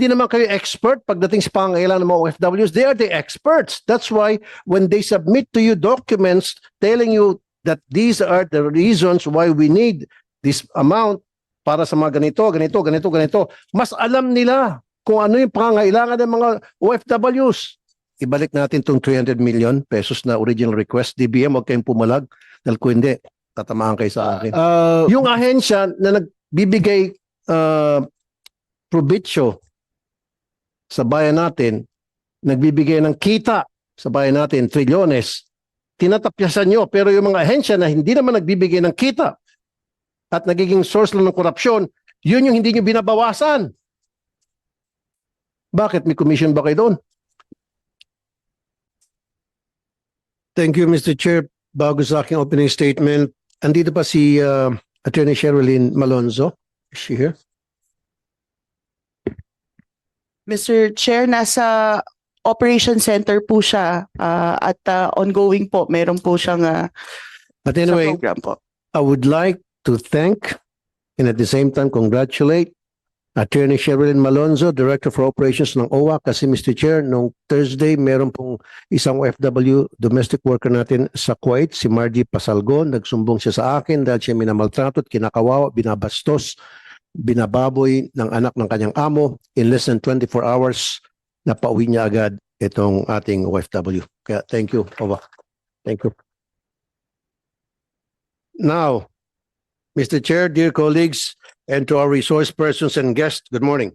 Hindi naman kayo expert pagdating sa pangangailangan ng mga OFWs. They are the experts. That's why when they submit to you documents telling you that these are the reasons why we need this amount para sa mga ganito, mas alam nila kung ano yung pangangailangan ng mga OFWs. Ibalik natin itong 300 million pesos na original request. DBM, huwag kayong pumalag. Dahil kung hindi, tatamaan kayo sa akin. Yung ahensya na nagbibigay probitsyo sa bayan natin, nagbibigay ng kita sa bayan natin, trilyones, tinatapyasan nyo. Pero yung mga ahensya na hindi naman nagbibigay ng kita at nagiging source lang ng korupsyon, yun yung hindi nyo binabawasan. Bakit? May commission ba kayo doon? Thank you, Mr. Chair. Bago sa aking opening statement, andito pa si Attorney Sherilyn Malonzo. Is she here? Mr. Chair, nasa Operation Center po siya at ongoing po. Meron po siyang But anyway, sa program po. I would like to thank and at the same time congratulate Attorney Sherilyn Malonzo, Director for Operations ng OWA. Kasi Mr. Chair, noong Thursday, meron pong isang OFW domestic worker natin sa Kuwait, si Margie Pasalgon. Nagsumbong siya sa akin dahil siya minamaltrato at kinakawawa, binabastos, binababoy ng anak ng kanyang amo. In less than 24 hours, napauwi niya agad itong ating OFW. Kaya thank you, OWA. Thank you. Now, Mr. Chair, dear colleagues, and to our resource persons and guests, good morning.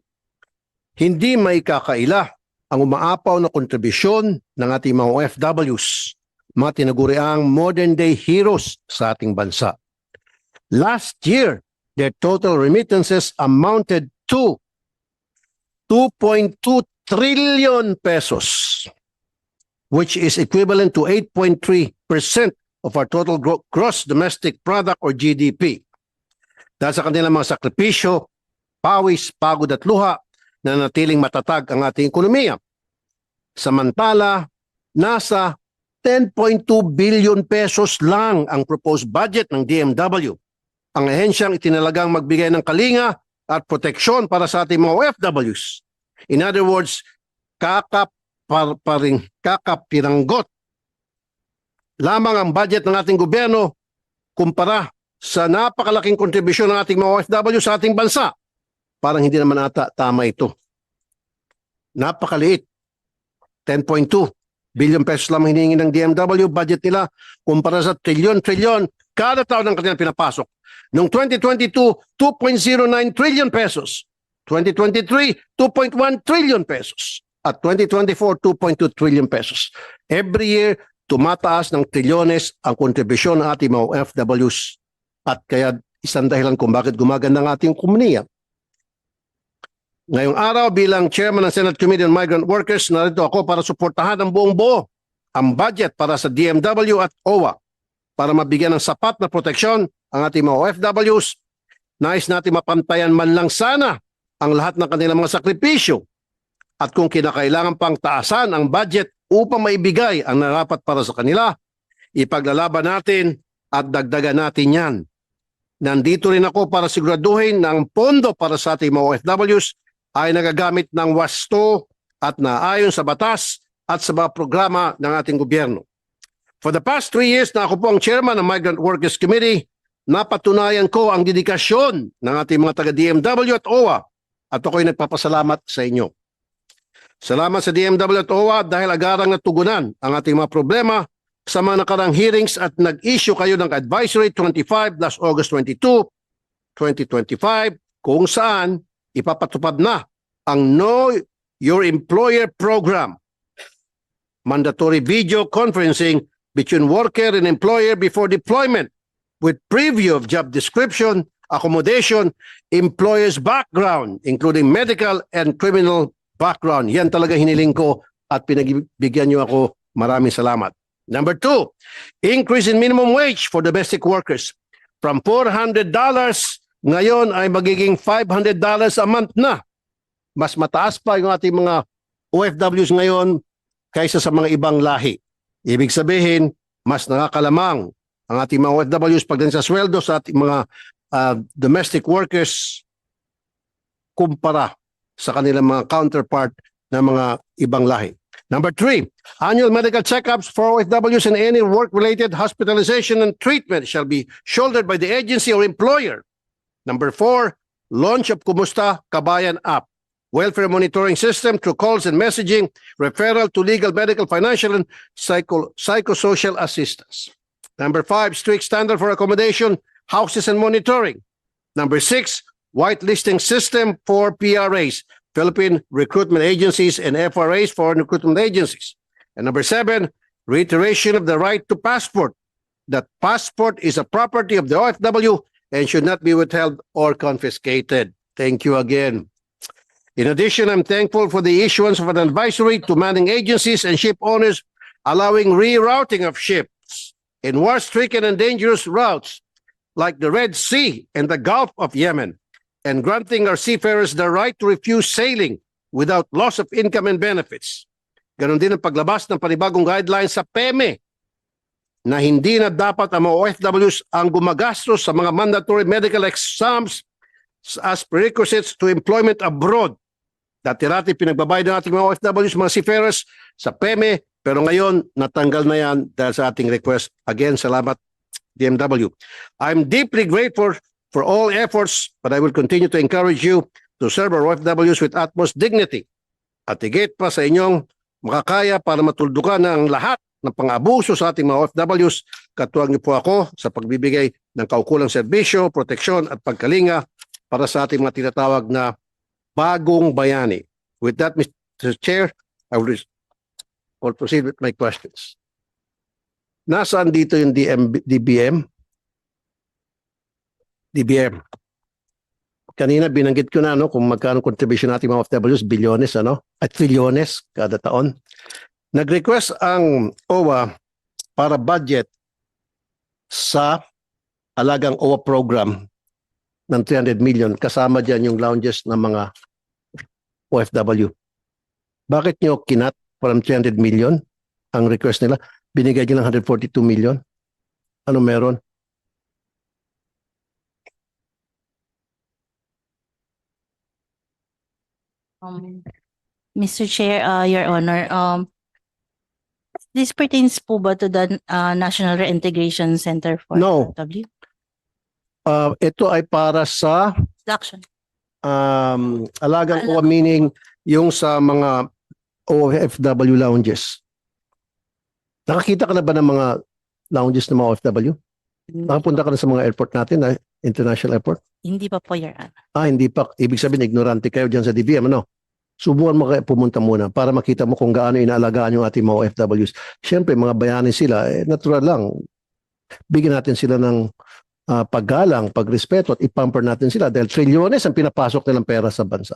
Hindi may kakaila ang umaapaw na kontribusyon ng ating mga OFWs, mga tinaguriang modern-day heroes sa ating bansa. Last year, their total remittances amounted to 2.2 trillion pesos, which is equivalent to 8.3% of our total gross domestic product or GDP. Dahil sa kanilang mga sakripisyo, pawis, pagod at luha na natiling matatag ang ating ekonomiya. Samantala, nasa 10.2 billion pesos lang ang proposed budget ng DMW. Ang ahensyang itinalagang magbigay ng kalinga at proteksyon para sa ating mga OFWs. In other words, kakapiranggot lamang ang budget ng ating gobyerno kumpara sa napakalaking kontribusyon ng ating mga OFW sa ating bansa. Parang hindi naman ata tama ito. Napakaliit. 10.2 billion pesos lamang hinihingi ng DMW. Budget nila kumpara sa trilyon kada taon ng kanilang pinapasok. Noong 2022, 2.09 trillion pesos. 2023, 2.1 trillion pesos. At 2024, 2.2 trillion pesos. Every year, tumataas ng trilyones ang kontribusyon ng ating mga OFWs. At kaya isang dahilan kung bakit gumaganda ang ating komuniya. Ngayong araw bilang Chairman ng Senate Committee on Migrant Workers, narito ako para suportahan ng buong buo ang budget para sa DMW at OWA para mabigyan ng sapat na proteksyon ang ating mga OFWs. Nais natin mapantayan man lang sana ang lahat ng kanilang mga sakripisyo at kung kinakailangan pang taasan ang budget upang maibigay ang narapat para sa kanila, ipaglalaban natin at dagdagan natin yan. Nandito rin ako para siguraduhin na ang pondo para sa ating mga OFWs ay nagagamit ng wasto at naayon sa batas at sa mga programa ng ating gobyerno. For the past 3 years na ako po ang chairman ng Migrant Workers Committee, napatunayan ko ang dedikasyon ng ating mga taga-DMW at OWA at ako'y nagpapasalamat sa inyo. Salamat sa DMW at OWA dahil agarang natugunan ang ating mga problema sa mga nakarang hearings at nag-issue kayo ng Advisory 25-August 22, 2025 kung saan ipapatupad na ang Know Your Employer program. Mandatory video conferencing between worker and employer before deployment with preview of job description, accommodation, employer's background, including medical and criminal background. Yan talaga hiniling ko at pinagbigyan niyo ako. Maraming salamat. Number 2, increase in minimum wage for domestic workers. From $400 ngayon ay magiging $500 a month na. Mas mataas pa yung ating mga OFWs ngayon kaysa sa mga ibang lahi. Ibig sabihin, mas nakakalamang ang ating mga OFWs pagdating sa sweldo sa ating mga domestic workers kumpara sa kanilang mga counterpart na mga ibang lahi. Number 3, annual medical checkups for OFWs and any work-related hospitalization and treatment shall be shouldered by the agency or employer. Number 4, launch of Kumusta Kabayan app, welfare monitoring system through calls and messaging, referral to legal, medical, financial, and psychosocial assistance. Number 5, strict standard for accommodation, houses, and monitoring. Number 6, whitelisting system for PRAs, Philippine Recruitment Agencies, and FRAs, foreign recruitment agencies. And number 7, reiteration of the right to passport. That passport is a property of the OFW and should not be withheld or confiscated. Thank you again. In addition, I'm thankful for the issuance of an advisory to manning agencies and ship owners allowing rerouting of ships in war-stricken and dangerous routes like the Red Sea and the Gulf of Yemen, and granting our seafarers the right to refuse sailing without loss of income and benefits. Ganon din ang paglabas ng panibagong guidelines sa PEME na hindi na dapat ang mga OFWs ang gumagastos sa mga mandatory medical exams as prerequisites to employment abroad. Dati-rati pinagbabayad ng ating mga OFWs, mga seafarers sa PEME, pero ngayon natanggal na yan dahil sa ating request. Again, salamat DMW. I'm deeply grateful for all efforts, but I will continue to encourage you to serve our OFWs with utmost dignity. At higit pa sa inyong makakaya para matuldukan ang lahat ng pang-abuso sa ating mga OFWs, katuwang niyo po ako sa pagbibigay ng kaukulang serbisyo, proteksyon at pagkalinga para sa ating mga tinatawag na bagong bayani. With that, Mr. Chair, I will proceed with my questions. Nasaan dito yung DBM? Kanina binanggit ko na kung magkano contribution natin mga OFWs, bilyones at trilyones kada taon. Nag-request ang OWA para budget sa alagang OWA program ng 300 million, kasama dyan yung lounges ng mga OFW. Bakit nyo kinat from 300 million ang request nila? Binigay nyo lang 142 million. Ano meron? Mr. Chair, Your Honor, this pertains po ba to the National Reintegration Center for No. OFW? Ito ay para sa Action. alagang OWA, meaning yung sa mga OFW lounges. Nakakita ka na ba ng mga lounges ng mga OFW? Nakapunta ka na sa mga airport natin, international airport? Hindi pa po, Your Honor. Hindi pa. Ibig sabihin, ignorante kayo dyan sa DBM, Subukan mo kayo pumunta muna para makita mo kung gaano inaalagaan yung ating mga OFWs. Siyempre, mga bayani sila, natural lang. Bigyan natin sila ng paggalang, pagrespeto at ipamper natin sila dahil trilyones ang pinapasok nilang pera sa bansa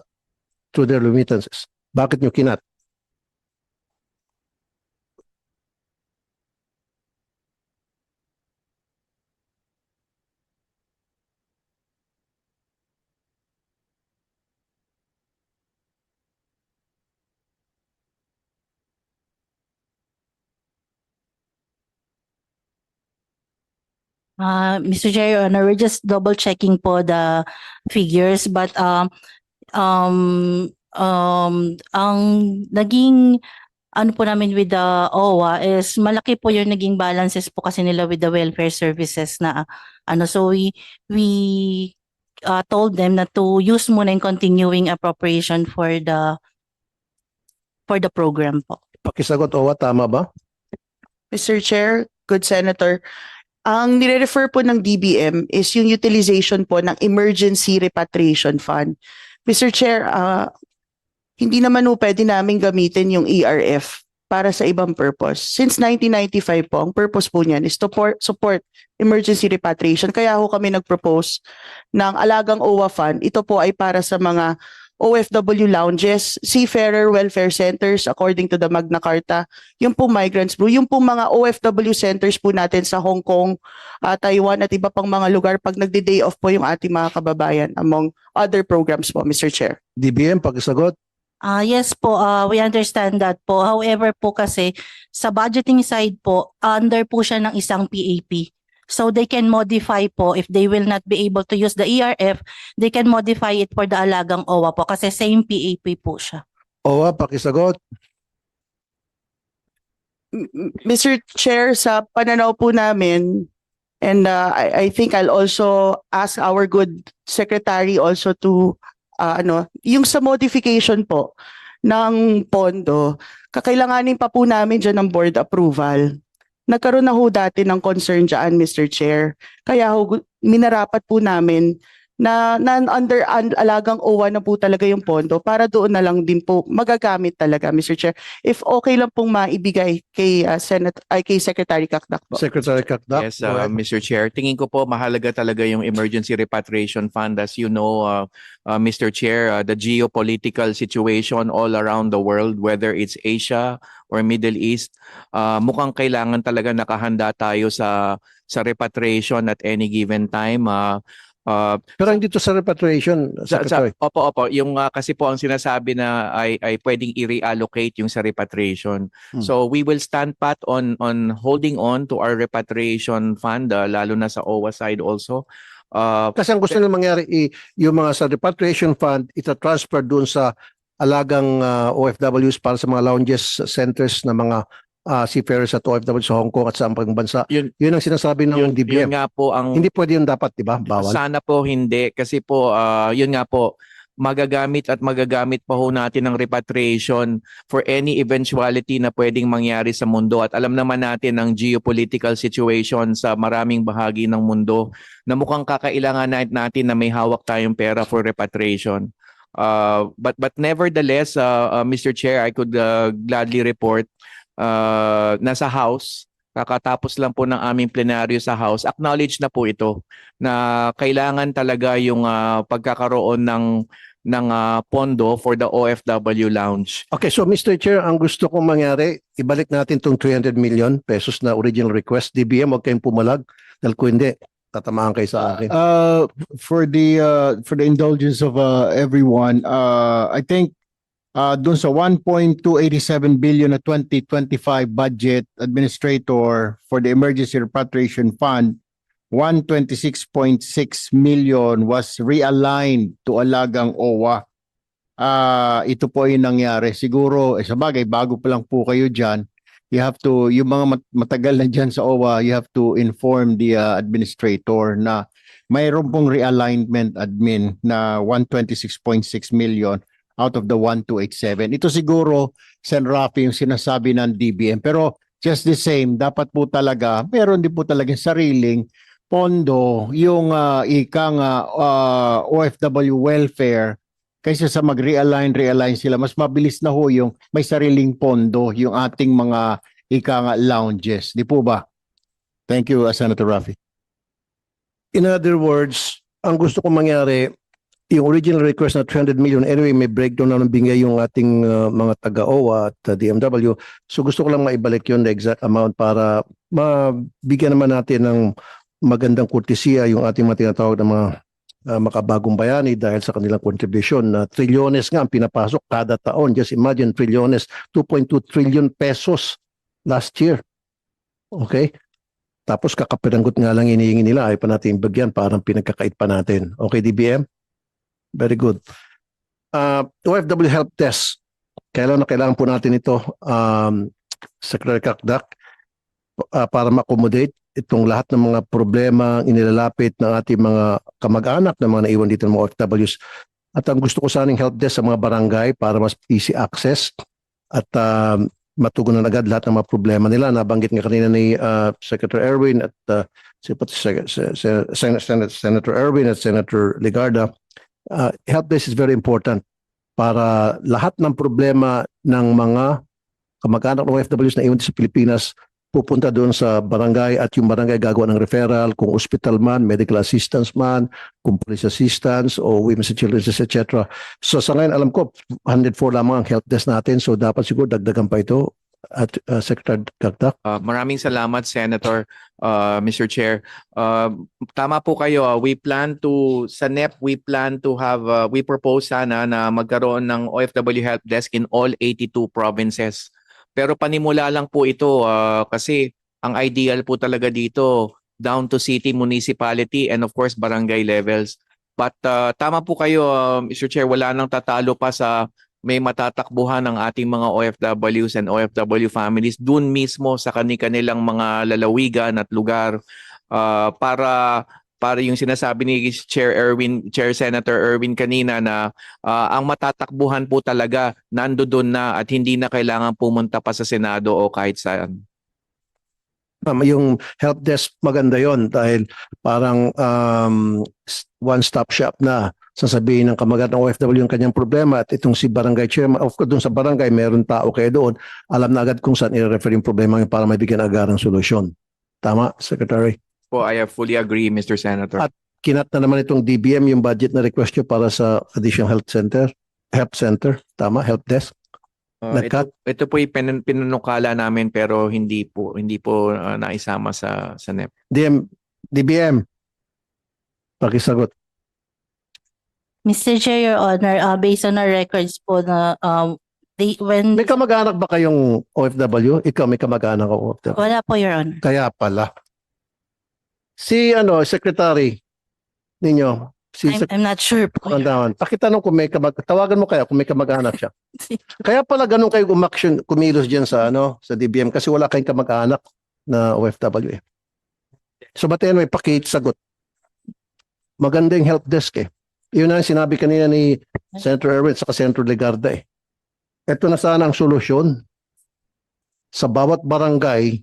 through their remittances. Bakit nyo kinat? Mr. Chair, Your Honor, we're just double checking po the figures, but ang naging ano po namin with the OWA is malaki po yung naging balances po kasi nila with the welfare services na so we told them na to use muna yung continuing appropriation for the program po. Pakisagot, OWA, tama ba? Mr. Chair, good Senator, ang nire-refer po ng DBM is yung utilization po ng Emergency Repatriation Fund. Mr. Chair, hindi naman po pwede namin gamitin yung ERF para sa ibang purpose. Since 1995 po, ang purpose po niyan is to support emergency repatriation. Kaya ho kami nag-propose ng Alagang OWA Fund. Ito po ay para sa mga OFW lounges, seafarer welfare centers according to the Magna Carta, yung po migrants po, yung po mga OFW centers po natin sa Hong Kong, Taiwan at iba pang mga lugar pag nagde-day off po yung ating mga kababayan among other programs po, Mr. Chair. DBM, pakisagot. Yes po, we understand that po. However po kasi sa budgeting side po, under po siya ng isang PAP. So they can modify po if they will not be able to use the ERF, they can modify it for the alagang OWA po kasi same PAP po siya. OWA, pakisagot. Mr. Chair, sa pananaw po namin, and I think I'll also ask our good secretary also to, yung sa modification po ng pondo, kakailanganin pa po namin dyan ng board approval. Nagkaroon na ho dati ng concern dyan, Mr. Chair. Kaya ho, minarapat po namin na under alagang OWA na po talaga yung pondo para doon na lang din po magagamit talaga, Mr. Chair. If okay lang pong maibigay kay kay Secretary Kakdak po. Secretary Kakdak. Yes, go ahead. Mr. Chair. Tingin ko po mahalaga talaga yung Emergency Repatriation Fund. As you know, Mr. Chair, the geopolitical situation all around the world, whether it's Asia or Middle East, mukhang kailangan talaga nakahanda tayo sa repatriation at any given time. Pero hindi to sa repatriation, Secretary. Opo. Yung kasi po ang sinasabi na ay pwedeng i-reallocate yung sa repatriation. So we will stand pat on holding on to our repatriation fund, lalo na sa OWA side also. Kasi ang gusto nila mangyari, yung mga sa repatriation fund, ita-transfer doon sa alagang OFWs para sa mga lounges, centers na mga seafarers at OFW sa Hong Kong at sa pang bansa. Yun ang sinasabi ng DBM. Yun nga po ang Hindi pwede yun dapat, di ba? Bawal. Sana po hindi kasi po yun nga po magagamit pa ho natin ng repatriation for any eventuality na pwedeng mangyari sa mundo at alam naman natin ang geopolitical situation sa maraming bahagi ng mundo na mukhang kakailangan natin na may hawak tayong pera for repatriation. But nevertheless, Mr. Chair, I could gladly report nasa House, kakatapos lang po ng aming plenaryo sa House, acknowledge na po ito na kailangan talaga yung pagkakaroon ng pondo for the OFW lounge. Okay, so Mr. Chair, ang gusto kong mangyari, ibalik natin tong 300 million pesos na original request. DBM, huwag kayong pumalag. Dahil kung hindi, tatamaan kayo sa akin. For the indulgence of everyone, I think dun sa 1.287 billion na 2025 budget administrator for the Emergency Repatriation Fund, 126.6 million was realigned to alagang OWA. Ito po yung nangyari. Siguro, sa bagay, bago pa lang po kayo dyan, you have to, yung mga matagal na dyan sa OWA, you have to inform the administrator na mayroon pong realignment admin na 126.6 million out of the 1287. Ito siguro, Sen. Rafi, yung sinasabi ng DBM. Pero just the same, dapat po talaga, meron din po talaga sariling pondo, yung OFW welfare, kaysa sa mag-realign sila, mas mabilis na ho yung may sariling pondo, yung ating mga lounges. Di po ba? Thank you, Senator Rafi. In other words, ang gusto kong mangyari, yung original request na 300 million, anyway, may breakdown na ng bingay yung ating mga taga-OWA at DMW. So gusto ko lang maibalik yun, the exact amount, para mabigyan naman natin ng magandang kurtesiya yung ating mga tinatawag na mga makabagong bayani dahil sa kanilang contribution na trilyones nga ang pinapasok kada taon. Just imagine, trilyones, 2.2 trillion pesos last year. Okay? Tapos kakapiranggot nga lang hinihingi nila, ay pa natin ibagyan, parang pinagkakait pa natin. Okay, DBM? Very good. OFW Help Desk. Kailangan po natin ito, Secretary Kakdak, para ma-accommodate itong lahat ng mga problema inilalapit ng ating mga kamag-anak na mga naiwan dito ng mga OFWs. At ang gusto ko saning help desk sa mga barangay para mas easy access at matugunan agad lahat ng mga problema nila. Nabanggit nga kanina ni Secretary Erwin at Senator Erwin at Senator Legarda. Help desk is very important para lahat ng problema ng mga kamag-anak ng OFWs na iwan sa Pilipinas pupunta doon sa barangay at yung barangay gagawa ng referral kung hospital man, medical assistance man, kung police assistance o women's and children's, etc. So sa ngayon alam ko 104 lamang ang help desk natin, so dapat siguro dagdagan pa ito at Secretary Kakdak. Maraming salamat, Senator, Mr. Chair. Tama po kayo. We plan to, sa NEP, we plan to have, we propose sana na magkaroon ng OFW help desk in all 82 provinces. Pero panimula lang po ito kasi ang ideal po talaga dito, down to city, municipality, and of course barangay levels. But tama po kayo, Mr. Chair, wala nang tatalo pa sa may matatakbuhan ng ating mga OFWs and OFW families dun mismo sa kanilang mga lalawigan at lugar para yung sinasabi ni Chair Senator Erwin kanina na ang matatakbuhan po talaga nandoon na at hindi na kailangan pumunta pa sa Senado o kahit saan. Yung help desk maganda yon dahil parang one-stop shop na sasabihin ng kamag-anak ng OFW yung kanyang problema at itong si barangay chairman, of course doon sa barangay meron tao kayo doon, alam na agad kung saan i-refer yung problema para mabigyan agad ng solusyon. Tama, Secretary? Po, I fully agree, Mr. Senator. At kinat na naman itong DBM yung budget na request nyo para sa additional help center, tama, help desk. Ito po yung pinanukala namin pero hindi po naisama sa NEP. DBM, pakisagot. Mr. Chair, Your Honor, based on our records po na when May kamag-anak ba kayong OFW? Ikaw may kamag-anak o OFW? wala po, Your Honor. Kaya pala. Si secretary ninyo, si I'm not sure po. Secretary, pakitanong kung may tawagan mo kaya kung may kamag-anak siya. Kaya pala ganun kayo kumilos diyan sa DBM kasi wala kayong kamag-anak na OFW eh. So but anyway, sagot. Magandang help desk eh. Yun ang sinabi kanina ni Senator Erwin sa Senator Legarda eh. Ito na sana ang solusyon. Sa bawat barangay,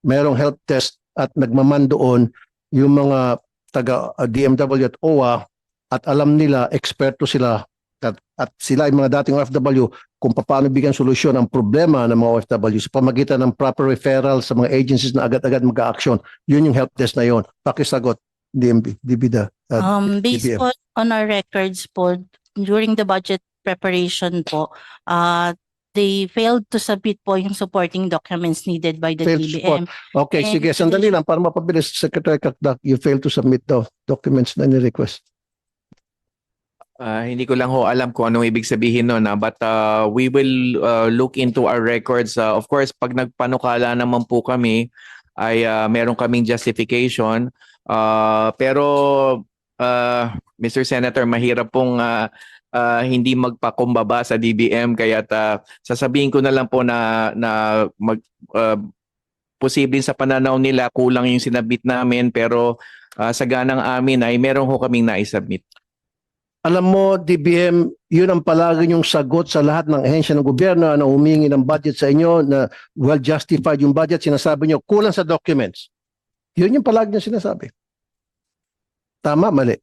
merong help desk at nagmaman doon yung mga taga DMW at OWA at alam nila, eksperto sila at sila ay mga dating OFW kung paano bigyan solusyon ang problema ng mga OFW sa pamagitan ng proper referral sa mga agencies na agad-agad mag-a-action. Yun yung help desk na yun. Pakisagot, DBDA. Based DBM. po on our records po, during the budget preparation po, they failed to submit po yung supporting documents needed by the Failed to DBM. Okay, And sige. Sandali lang para mapabilis. Secretary Kakdak, you failed to submit the documents na ni-request. Hindi ko lang ho alam kung anong ibig sabihin nun, but we will look into our records. Of course, pag nagpanukala naman po kami, ay meron kaming justification. Pero, Mr. Senator, mahirap pong hindi magpakumbaba sa DBM kaya sasabihin ko na lang po na posibleng sa pananaw nila kulang yung sinabit namin pero sa ganang amin ay meron ho kaming naisubmit. Alam mo, DBM, yun ang palagi yung sagot sa lahat ng ahensya ng gobyerno na humingi ng budget sa inyo na well justified yung budget. Sinasabi nyo, kulang sa documents. Yun yung palagi nyo sinasabi. Tama, mali.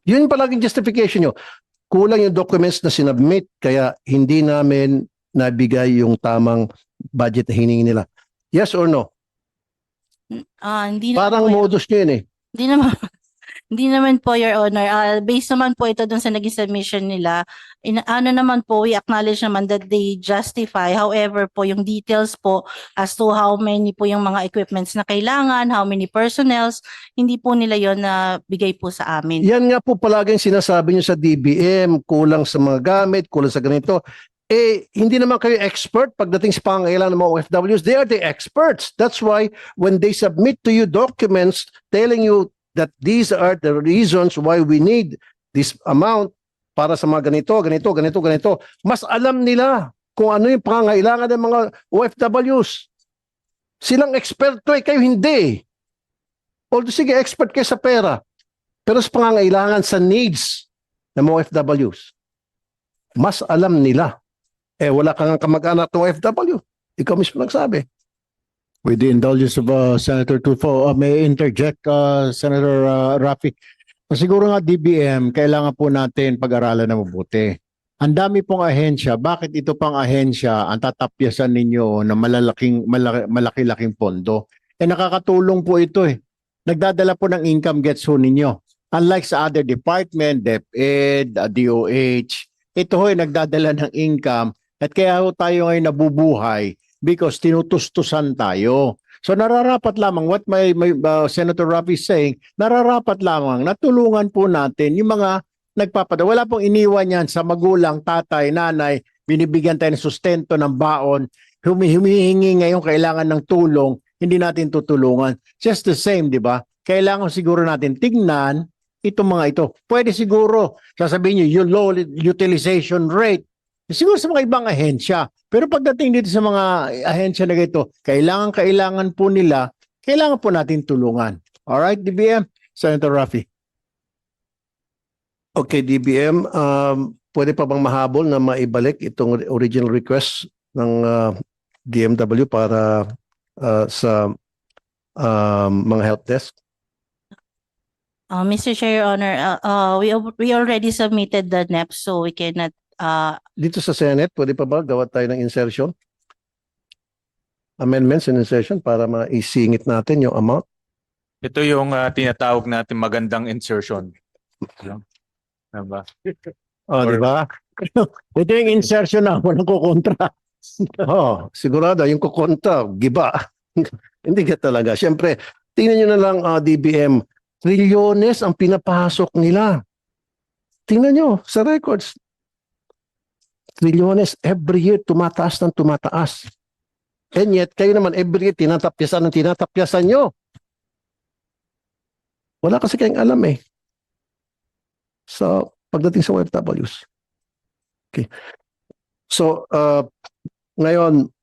Yun yung palaging justification nyo. Kulang yung documents na sinabmit kaya hindi namin nabigay yung tamang budget na hiningi nila. Yes or no? Hindi Parang naman po, modus nyo yun eh. hindi naman, hindi naman po, Your Honor. Based naman po ito dun sa naging submission nila, ano naman po, we acknowledge naman that they justify. However po, yung details po as to how many po yung mga equipments na kailangan, how many personnels, hindi po nila yon na bigay po sa amin. Yan nga po palaging sinasabi nyo sa DBM, kulang sa mga gamit, kulang sa ganito. Eh, hindi naman kayo expert pagdating sa pangangailangan ng mga OFWs. They are the experts. That's why when they submit to you documents telling you that these are the reasons why we need this amount para sa mga ganito, mas alam nila kung ano yung pangangailangan ng mga OFWs. Silang eksperto eh, kayo hindi. Although sige, expert kayo sa pera. Pero sa pangangailangan sa needs ng mga OFWs, mas alam nila. Eh, wala kang kamag-anak ng OFW. Ikaw mismo nagsabi. With the indulgence of Senator Tulfo, may interject Senator Rafi. Siguro nga DBM, kailangan po natin pag-aralan na mabuti. Ang dami pong ahensya, bakit ito pang ahensya ang tatapyasan ninyo na malaki-laking pondo? Eh nakakatulong po ito eh. Nagdadala po ng income gets ho ninyo. Unlike sa other department, DepEd, DOH, ito ho ay nagdadala ng income at kaya ho tayo ngayon nabubuhay because tinutustusan tayo. So nararapat lamang what my Senator Rafi is saying, nararapat lamang natulungan po natin yung mga nagpapadala. Wala pong iniwan yan sa magulang, tatay, nanay, binibigyan tayo ng sustento ng baon, humihingi ngayon kailangan ng tulong, hindi natin tutulungan. Just the same, di ba? Kailangan siguro natin tingnan itong mga ito. Pwede siguro, sasabihin nyo, yung low utilization rate, siguro sa mga ibang ahensya. Pero pagdating dito sa mga ahensya na ito, kailangan po nila, kailangan po natin tulungan. Alright, DBM? Senator Raffy. Okay, DBM, pwede pa bang mahabol na maibalik itong original request ng DMW para sa mga help desk? Mr. Chair, Your Honor, we already submitted the NEP, so we cannot Dito sa Senate, pwede pa ba gawa tayo ng insertion? Amendments and insertion para maisingit natin yung amount? Ito yung tinatawag natin magandang insertion. Diba? Oh, di ba? Ito yung insertion na walang kukontra. Oh, sigurado yung kukontra, giba. Hindi ka talaga. Siyempre, tingnan nyo na lang DBM, trilyones ang pinapasok nila. Tingnan nyo sa records. Trilyones every year tumataas ng tumataas. And yet, kayo naman every year tinatapyasan ng tinatapyasan nyo. Wala kasi kayong alam eh. So, pagdating sa OFWs. Okay. So, ngayon,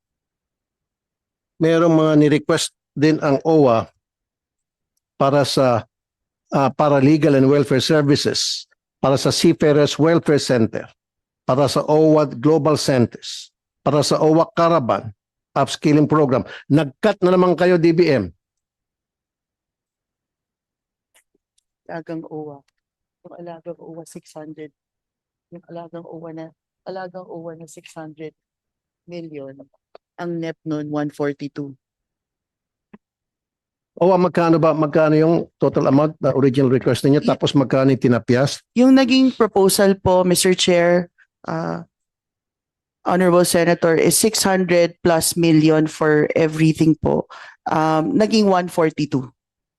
merong mga ni-request din ang OWA para sa Paralegal and Welfare Services, para sa Seafarers Welfare Center, para sa OWA Global Centers, para sa OWA Caravan Upskilling Program. Nag-cut na naman kayo, DBM. Alagang OWA. Yung alagang OWA 600. Yung alagang OWA na 600 million. Ang NEP nun 142. OWA, magkano yung total amount na original request niyo tapos magkano yung tinapyas? Yung naging proposal po, Mr. Chair, Honorable Senator, is 600 plus million for everything po. Naging 142.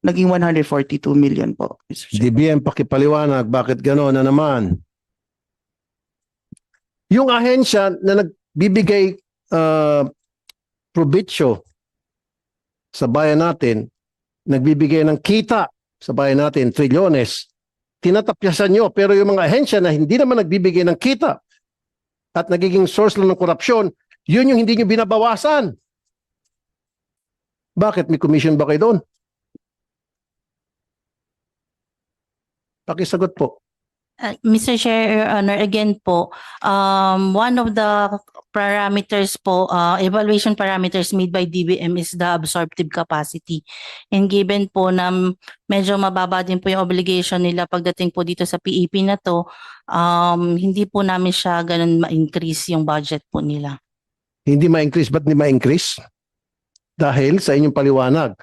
Naging 142 million po, Mr. Chair. DBM, pakipaliwanag, bakit gano'n na naman? Yung ahensya na nagbibigay probitsyo sa bayan natin, nagbibigay ng kita sa bayan natin, trilyones, tinatapyasan nyo, pero yung mga ahensya na hindi naman nagbibigay ng kita at nagiging source lang ng korupsyon, yun yung hindi nyo binabawasan. Bakit? May commission ba kayo doon? Pakisagot po. Mr. Chair, Your Honor, again po, one of the parameters po, evaluation parameters made by DBM is the absorptive capacity. And given po na medyo mababa din po yung obligation nila pagdating po dito sa PEP na to, hindi po namin siya ganun ma-increase yung budget po nila. Hindi ma-increase. Ba't hindi ma-increase? Dahil sa inyong paliwanag.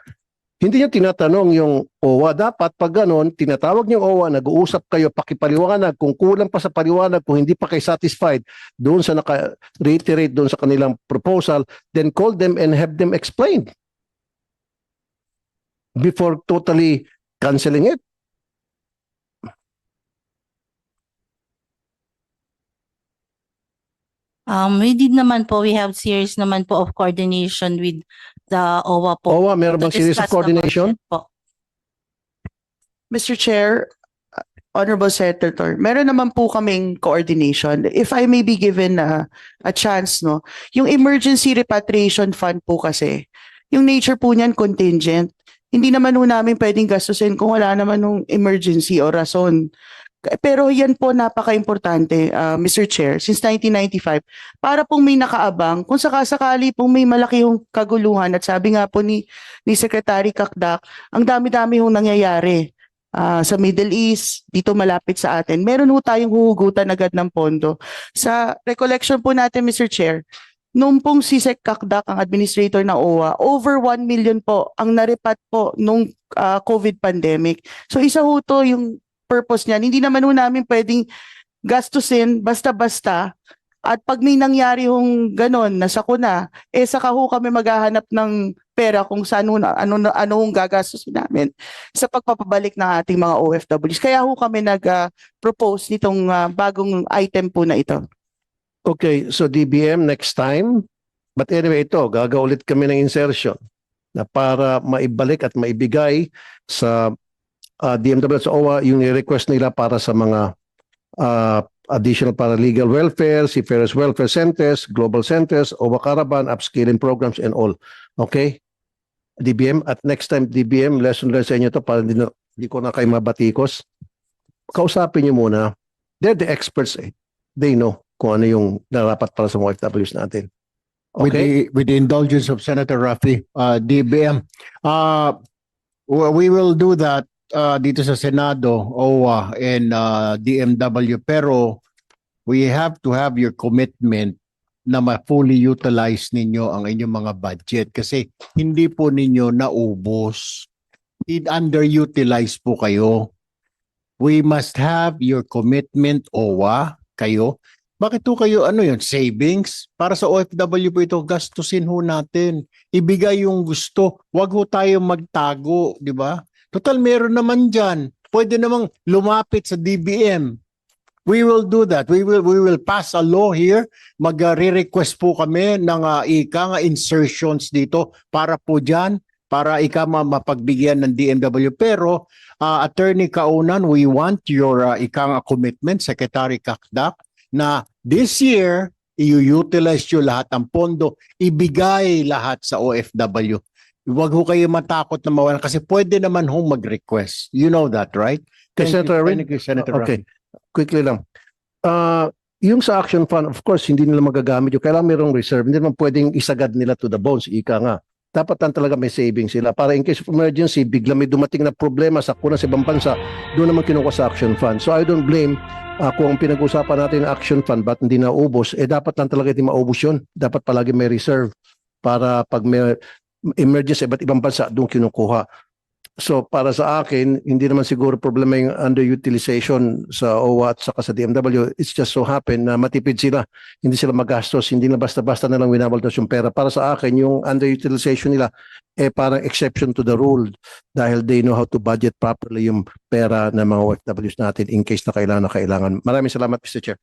Hindi nyo tinatanong yung OWA. Dapat pag ganon, tinatawag nyo OWA, nag-uusap kayo, pakipaliwanag. Kung kulang pa sa paliwanag, kung hindi pa kayo satisfied doon sa naka-reiterate doon sa kanilang proposal, then call them and have them explain before totally canceling it. We did naman po, we have series naman po of coordination with the OWA po. OWA, meron bang to series of discuss the coordination? budget po. Mr. Chair, Honorable Senator, meron naman po kaming coordination. If I may be given a chance, no, yung emergency repatriation fund po kasi, yung nature po niyan contingent. Hindi naman po namin pwedeng gastusin kung wala naman nung emergency o rason. Pero yan po napaka-importante, Mr. Chair, since 1995, para pong may nakaabang, kung sakasakali pong may malaki yung kaguluhan, at sabi nga po ni Secretary Kakdak, ang dami-dami yung nangyayari sa Middle East, dito malapit sa atin. Meron po tayong huhugutan agad ng pondo. Sa recollection po natin, Mr. Chair, nung pong si Sec Kakdak, ang administrator ng OWA, over 1 million po ang naripat po nung COVID pandemic. So isa ho to yung purpose niyan. Hindi naman ho namin pwedeng gastusin basta-basta at pag may nangyari hong ganon, nasakuna, saka ho kami maghahanap ng pera kung saan ano hong gagastusin namin sa pagpapabalik ng ating mga OFWs. Kaya ho kami nag-propose nitong bagong item po na ito. Okay, so DBM next time. But anyway, ito, gagaulit kami ng insertion. na para maibalik at maibigay sa DMW at sa OWA yung request nila para sa mga additional paralegal welfare, seafarers welfare centers, global centers, OWA Caravan, upskilling programs and all. Okay? DBM, at next time DBM, lesson learned sa inyo to para hindi ko na kayo mabatikos. Kausapin nyo muna. They're the experts eh. They know kung ano yung narapat para sa mga OFWs natin. Okay? With the indulgence of Senator Raffy, DBM, we will do that dito sa Senado, OWA, and DMW. Pero we have to have your commitment na ma-fully utilize ninyo ang inyong mga budget kasi hindi po ninyo naubos. Underutilize po kayo. We must have your commitment, OWA, kayo. Bakit po kayo, savings? Para sa OFW po ito, gastusin ho natin. Ibigay yung gusto. Huwag ho tayo magtago, di ba? Total, meron naman dyan. Pwede namang lumapit sa DBM. We will do that. We will pass a law here. Mag-re-request po kami ng insertions dito para po dyan, para mapagbigyan ng DMW. Pero, Attorney Kaunan, we want your commitment, Secretary Kakdak, na this year, i-utilize nyo lahat ng pondo, ibigay lahat sa OFW. Huwag ho kayo matakot na mawalan kasi pwede naman hong mag-request. You know that, right? Thank you, Senator Rin? thank you, Senator Okay. Raffy. Quickly lang. Yung sa action fund, of course, hindi nila magagamit yung kailangan mayroong reserve. Hindi naman pwedeng isagad nila to the bones. Ika nga. Dapat lang talaga may savings sila. Para in case of emergency, bigla may dumating na problema sa kuna sa ibang bansa, doon naman kinuha sa action fund. So I don't blame kung ang pinag-usapan natin ng action fund, ba't hindi naubos? Dapat lang talaga hindi maubos yun. Dapat palagi may reserve para pag may emergency sa iba't ibang bansa, doon kinukuha. So para sa akin, hindi naman siguro problema yung underutilization sa OWA at saka sa DMW. It's just so happen na matipid sila. Hindi sila magastos. Hindi na basta-basta na lang winabaltas yung pera. Para sa akin, yung underutilization nila parang exception to the rule dahil they know how to budget properly yung pera ng mga OFWs natin in case na kailangan. Maraming salamat, Mr. Chair.